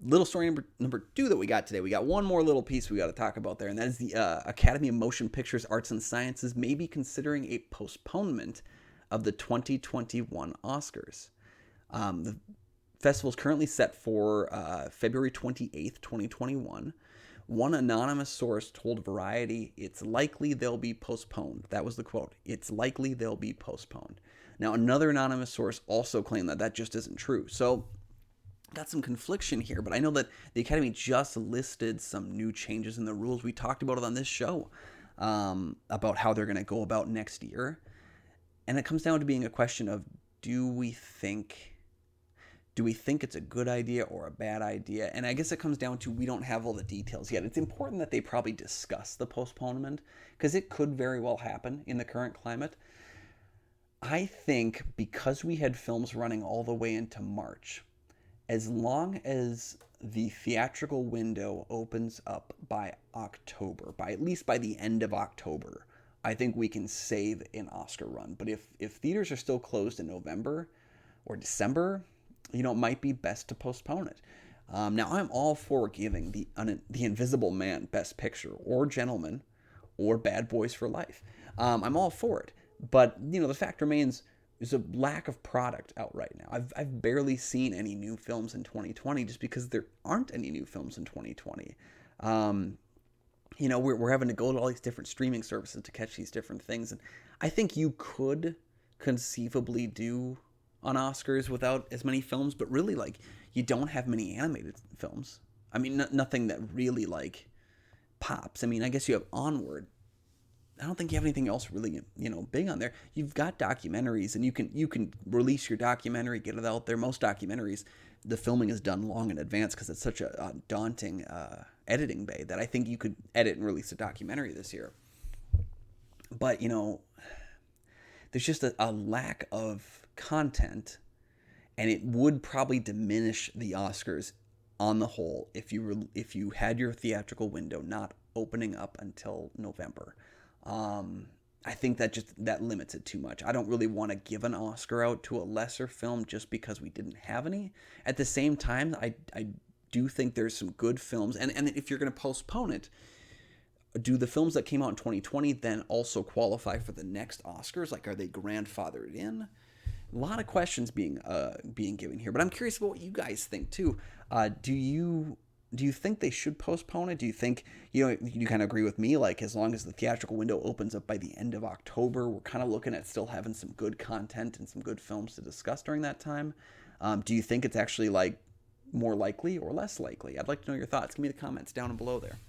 Little story number two that we got today. We got one more little piece we got to talk about there, and that is the Academy of Motion Pictures Arts and Sciences may be considering a postponement of the 2021 Oscars. The festival is currently set for February 28th, 2021. One anonymous source told Variety, "It's likely they'll be postponed." That was the quote. "It's likely they'll be postponed." Now, another anonymous source also claimed that that just isn't true. So, got some confliction here, but I know that the Academy just listed some new changes in the rules. We talked about it on this show, about how they're going to go about next year. And it comes down to being a question of, do we think it's a good idea or a bad idea? And I guess it comes down to, we don't have all the details yet. It's important that they probably discuss the postponement, because it could very well happen in the current climate. I think because we had films running all the way into March, as long as the theatrical window opens up by October, by at least by the end of October, I think we can save an Oscar run. But if theaters are still closed in November or December, it might be best to postpone it. Now, I'm all for giving the Invisible Man Best Picture, or Gentleman, or Bad Boys for Life. I'm all for it. But, the fact remains, there's a lack of product out right now. I've barely seen any new films in 2020, just because there aren't any new films in 2020. We're having to go to all these different streaming services to catch these different things. And I think you could conceivably do on Oscars without as many films, but really, you don't have many animated films. I mean, nothing that really, pops. I mean, I guess you have Onward. I don't think you have anything else really, big on there. You've got documentaries, and you can release your documentary, get it out there. Most documentaries, the filming is done long in advance because it's such a daunting editing bay that I think you could edit and release a documentary this year. But, there's just a lack of content, and it would probably diminish the Oscars on the whole if you had your theatrical window not opening up until November. I think that limits it too much. I don't really want to give an Oscar out to a lesser film just because we didn't have any. At the same time, I do think there's some good films, and if you're going to postpone it, do the films that came out in 2020 then also qualify for the next Oscars? Are they grandfathered in? A lot of questions being given here, but I'm curious about what you guys think too. Do you think they should postpone it? Do you think, you kind of agree with me, as long as the theatrical window opens up by the end of October, we're kind of looking at still having some good content and some good films to discuss during that time? Do you think it's actually more likely or less likely? I'd like to know your thoughts. Give me the comments down below there.